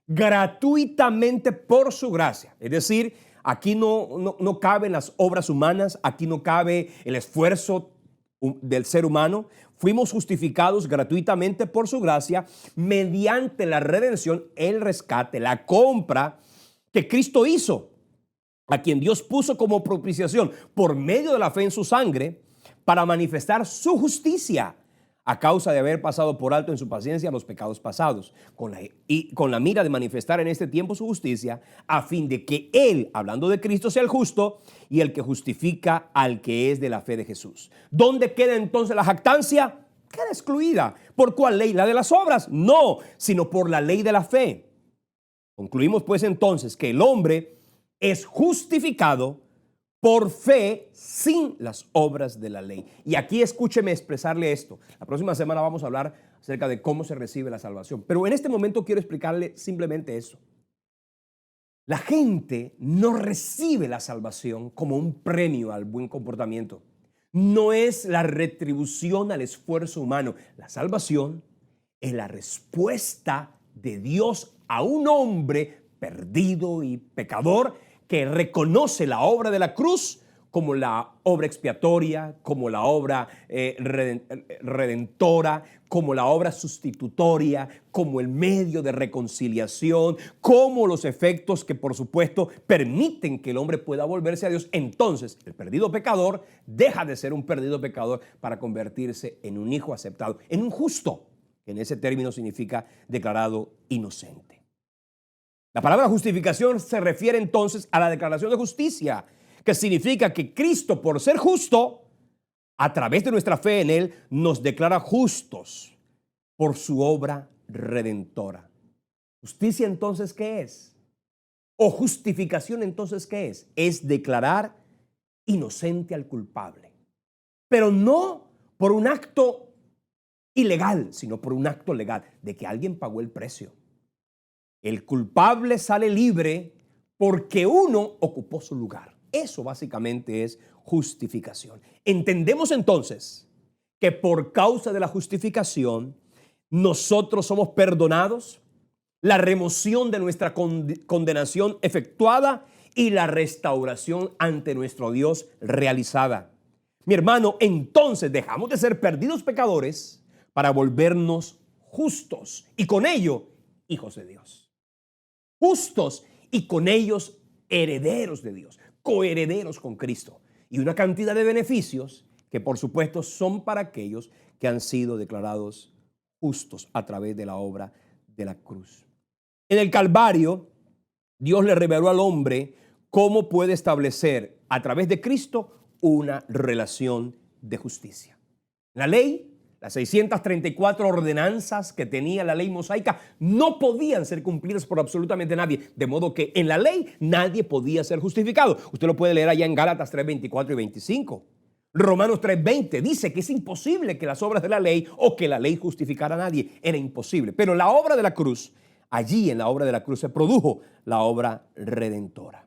gratuitamente por su gracia. Es decir, aquí no caben las obras humanas, aquí no cabe el esfuerzo del ser humano, fuimos justificados gratuitamente por su gracia mediante la redención, el rescate, la compra que Cristo hizo, a quien Dios puso como propiciación por medio de la fe en su sangre para manifestar su justicia a causa de haber pasado por alto en su paciencia los pecados pasados, con la mira de manifestar en este tiempo su justicia, a fin de que Él, hablando de Cristo, sea el justo y el que justifica al que es de la fe de Jesús. ¿Dónde queda entonces la jactancia? Queda excluida. ¿Por cuál ley? ¿La de las obras? No, sino por la ley de la fe. Concluimos pues entonces que el hombre es justificado por fe sin las obras de la ley. Y aquí escúcheme expresarle esto. La próxima semana vamos a hablar acerca de cómo se recibe la salvación. Pero en este momento quiero explicarle simplemente eso. La gente no recibe la salvación como un premio al buen comportamiento. No es la retribución al esfuerzo humano. La salvación es la respuesta de Dios a un hombre perdido y pecador que reconoce la obra de la cruz como la obra expiatoria, como la obra redentora, como la obra sustitutoria, como el medio de reconciliación, como los efectos que por supuesto permiten que el hombre pueda volverse a Dios. Entonces el perdido pecador deja de ser un perdido pecador para convertirse en un hijo aceptado, en un justo, que en ese término significa declarado inocente. La palabra justificación se refiere entonces a la declaración de justicia, que significa que Cristo, por ser justo, a través de nuestra fe en Él, nos declara justos por su obra redentora. ¿Justicia entonces qué es? ¿O justificación entonces qué es? Es declarar inocente al culpable, pero no por un acto ilegal, sino por un acto legal, de que alguien pagó el precio. El culpable sale libre porque uno ocupó su lugar. Eso básicamente es justificación. Entendemos entonces que por causa de la justificación nosotros somos perdonados, la remoción de nuestra condenación efectuada y la restauración ante nuestro Dios realizada. Mi hermano, entonces dejamos de ser perdidos pecadores para volvernos justos y con ello hijos de Dios. Justos y con ellos herederos de Dios, coherederos con Cristo y una cantidad de beneficios que por supuesto son para aquellos que han sido declarados justos a través de la obra de la cruz. En el Calvario, Dios le reveló al hombre cómo puede establecer a través de Cristo una relación de justicia. La ley, las 634 ordenanzas que tenía la ley mosaica no podían ser cumplidas por absolutamente nadie, de modo que en la ley nadie podía ser justificado. Usted lo puede leer allá en Gálatas 3, 24 y 25. Romanos 3, 20 dice que es imposible que las obras de la ley o que la ley justificara a nadie. Era imposible. Pero la obra de la cruz, allí en la obra de la cruz se produjo la obra redentora.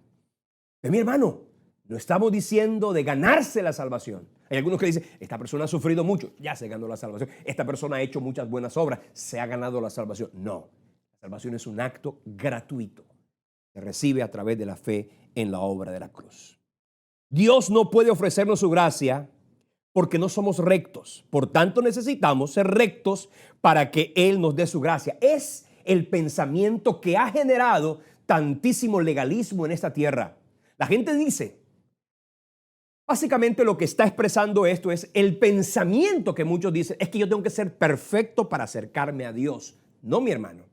Pero mi hermano, no estamos diciendo de ganarse la salvación. Hay algunos que dicen, esta persona ha sufrido mucho, ya se ganó la salvación. Esta persona ha hecho muchas buenas obras, se ha ganado la salvación. No, la salvación es un acto gratuito. Se recibe a través de la fe en la obra de la cruz. Dios no puede ofrecernos su gracia porque no somos rectos. Por tanto, necesitamos ser rectos para que Él nos dé su gracia. Es el pensamiento que ha generado tantísimo legalismo en esta tierra. La gente dice, básicamente lo que está expresando esto es el pensamiento que muchos dicen, es que yo tengo que ser perfecto para acercarme a Dios. No, mi hermano.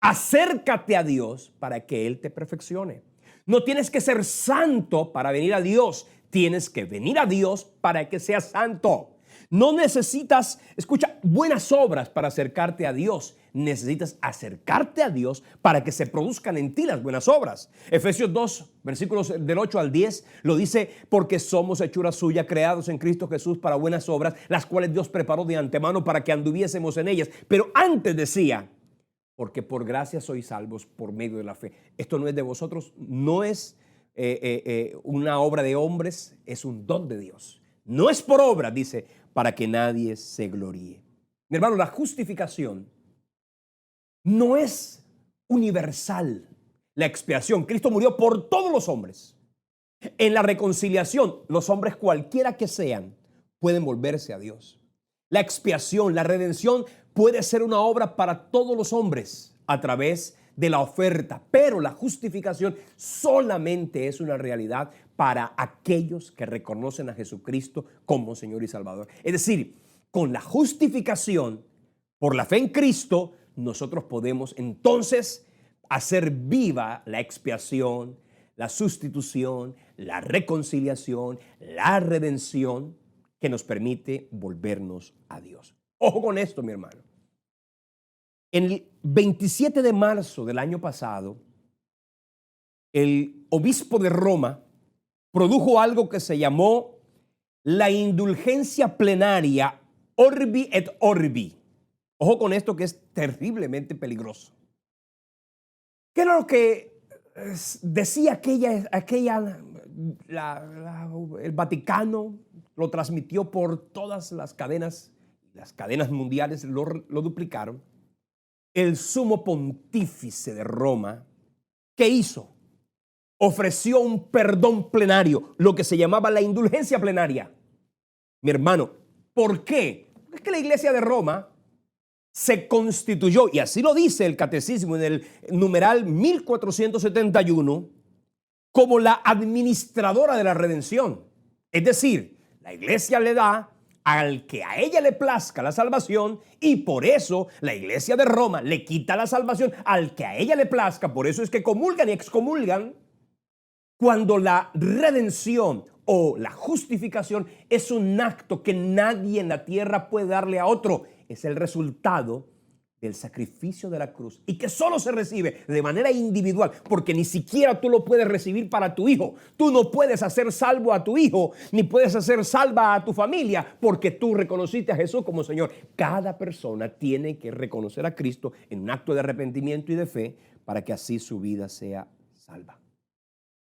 Acércate a Dios para que Él te perfeccione. No tienes que ser santo para venir a Dios. Tienes que venir a Dios para que seas santo. No necesitas, escucha, buenas obras para acercarte a Dios. Necesitas acercarte a Dios para que se produzcan en ti las buenas obras. Efesios 2, versículos del 8 al 10, lo dice, porque somos hechura suya, creados en Cristo Jesús para buenas obras, las cuales Dios preparó de antemano para que anduviésemos en ellas. Pero antes decía, porque por gracia sois salvos por medio de la fe. Esto no es de vosotros, no es una obra de hombres, es un don de Dios. No es por obra, dice, para que nadie se gloríe. Mi hermano, la justificación no es universal. La expiación, Cristo murió por todos los hombres. En la reconciliación, los hombres cualquiera que sean, pueden volverse a Dios. La expiación, la redención puede ser una obra para todos los hombres a través de la oferta, pero la justificación solamente es una realidad para aquellos que reconocen a Jesucristo como Señor y Salvador. Es decir, con la justificación por la fe en Cristo, nosotros podemos entonces hacer viva la expiación, la sustitución, la reconciliación, la redención que nos permite volvernos a Dios. Ojo con esto, mi hermano. El 27 de marzo del año pasado, el obispo de Roma produjo algo que se llamó la indulgencia plenaria Orbi et Orbi. Ojo con esto, que es terriblemente peligroso. ¿Qué era lo que decía el Vaticano? Lo transmitió por todas las cadenas mundiales lo duplicaron. El sumo pontífice de Roma, ¿qué hizo? Ofreció un perdón plenario, lo que se llamaba la indulgencia plenaria. Mi hermano, ¿por qué? Es que la Iglesia de Roma se constituyó, y así lo dice el catecismo en el numeral 1471, como la administradora de la redención. Es decir, la Iglesia le da al que a ella le plazca la salvación, y por eso la Iglesia de Roma le quita la salvación al que a ella le plazca. Por eso es que comulgan y excomulgan, cuando la redención o la justificación es un acto que nadie en la tierra puede darle a otro. Es el resultado del sacrificio de la cruz, y que solo se recibe de manera individual, porque ni siquiera tú lo puedes recibir para tu hijo. Tú no puedes hacer salvo a tu hijo, ni puedes hacer salva a tu familia, porque tú reconociste a Jesús como Señor. Cada persona tiene que reconocer a Cristo en un acto de arrepentimiento y de fe, para que así su vida sea salva.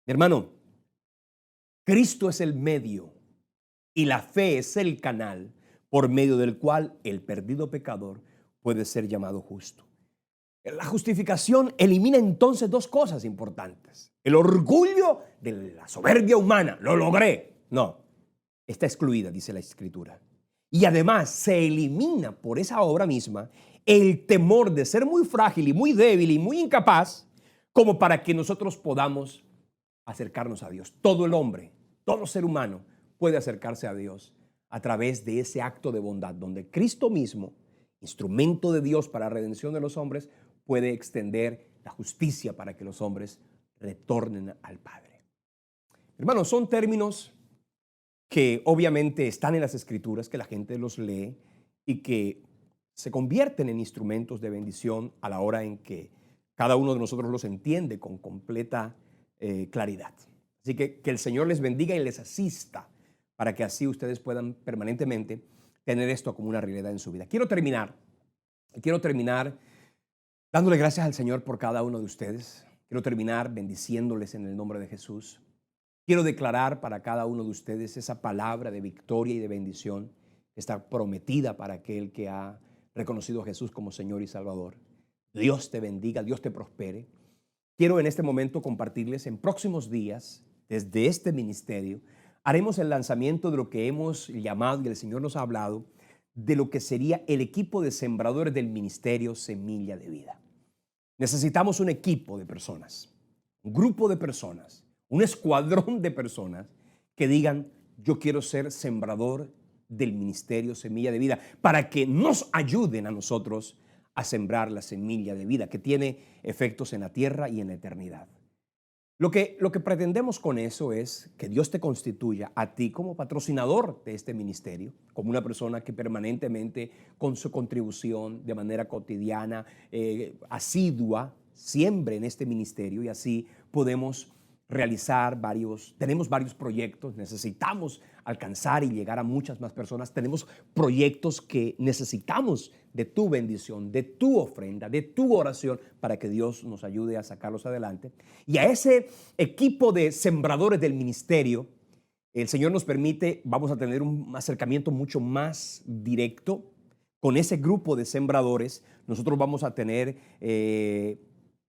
Mi hermano, Cristo es el medio y la fe es el canal por medio del cual el perdido pecador puede ser llamado justo. La justificación elimina entonces dos cosas importantes: el orgullo de la soberbia humana. Lo logré. No, está excluida, dice la Escritura. Y además se elimina por esa obra misma el temor de ser muy frágil y muy débil y muy incapaz como para que nosotros podamos acercarnos a Dios. Todo el hombre, todo ser humano puede acercarse a Dios a través de ese acto de bondad, donde Cristo mismo, instrumento de Dios para la redención de los hombres, puede extender la justicia para que los hombres retornen al Padre. Hermanos, son términos que obviamente están en las Escrituras, que la gente los lee y que se convierten en instrumentos de bendición a la hora en que cada uno de nosotros los entiende con completa claridad. Así que el Señor les bendiga y les asista para que así ustedes puedan permanentemente tener esto como una realidad en su vida. Quiero terminar dándole gracias al Señor por cada uno de ustedes. Quiero terminar bendiciéndoles en el nombre de Jesús. Quiero declarar para cada uno de ustedes esa palabra de victoria y de bendición que está prometida para aquel que ha reconocido a Jesús como Señor y Salvador. Dios te bendiga, Dios te prospere. Quiero en este momento compartirles en próximos días, desde este ministerio, haremos el lanzamiento de lo que hemos llamado, y el Señor nos ha hablado, de lo que sería el equipo de sembradores del ministerio Semilla de Vida. Necesitamos un equipo de personas, un grupo de personas, un escuadrón de personas que digan: yo quiero ser sembrador del ministerio Semilla de Vida, para que nos ayuden a nosotros a sembrar la semilla de vida que tiene efectos en la tierra y en la eternidad. Lo que pretendemos con eso es que Dios te constituya a ti como patrocinador de este ministerio, como una persona que permanentemente, con su contribución de manera cotidiana, asidua, siembre en este ministerio, y así podemos tenemos varios proyectos, necesitamos alcanzar y llegar a muchas más personas. Tenemos proyectos que necesitamos de tu bendición, de tu ofrenda, de tu oración, para que Dios nos ayude a sacarlos adelante. Y a ese equipo de sembradores del ministerio, el Señor nos permite, vamos a tener un acercamiento mucho más directo. Con ese grupo de sembradores, nosotros vamos a tener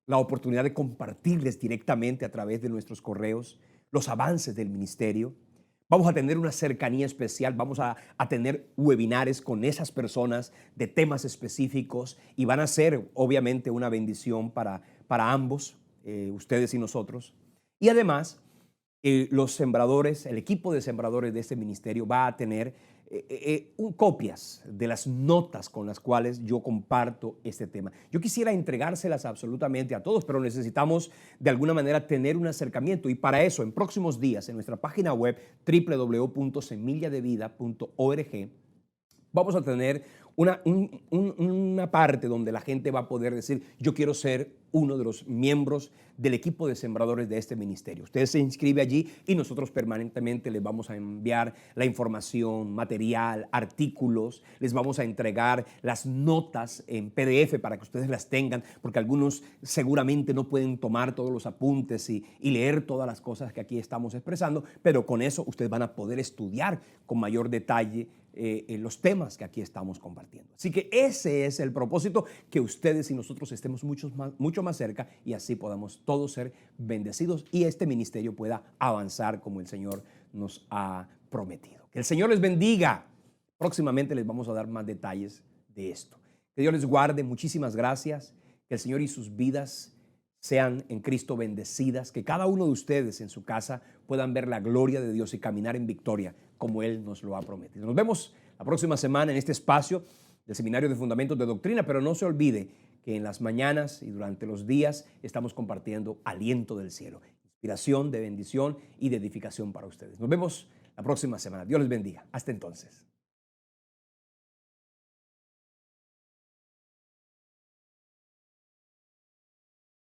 la oportunidad de compartirles directamente a través de nuestros correos los avances del ministerio. Vamos a tener una cercanía especial, vamos a tener webinares con esas personas de temas específicos y van a ser obviamente una bendición para ambos, ustedes y nosotros. Y además, los sembradores, el equipo de sembradores de este ministerio va a tener copias de las notas con las cuales yo comparto este tema. Yo quisiera entregárselas absolutamente a todos, pero necesitamos de alguna manera tener un acercamiento y para eso en próximos días en nuestra página web www.semilladevida.org vamos a tener una parte donde la gente va a poder decir, yo quiero ser uno de los miembros del equipo de sembradores de este ministerio. Usted se inscribe allí y nosotros permanentemente les vamos a enviar la información, material, artículos, les vamos a entregar las notas en PDF para que ustedes las tengan, porque algunos seguramente no pueden tomar todos los apuntes y leer todas las cosas que aquí estamos expresando, pero con eso ustedes van a poder estudiar con mayor detalle los temas que aquí estamos compartiendo. Así que ese es el propósito, que ustedes y nosotros estemos mucho más cerca y así podamos todos ser bendecidos y este ministerio pueda avanzar como el Señor nos ha prometido. Que el Señor les bendiga. Próximamente les vamos a dar más detalles de esto. Que Dios les guarde. Muchísimas gracias. Que el Señor y sus vidas sean en Cristo bendecidas, que cada uno de ustedes en su casa puedan ver la gloria de Dios y caminar en victoria como Él nos lo ha prometido. Nos vemos la próxima semana en este espacio del Seminario de Fundamentos de Doctrina, pero no se olvide que en las mañanas y durante los días estamos compartiendo aliento del cielo, inspiración de bendición y de edificación para ustedes. Nos vemos la próxima semana. Dios les bendiga. Hasta entonces.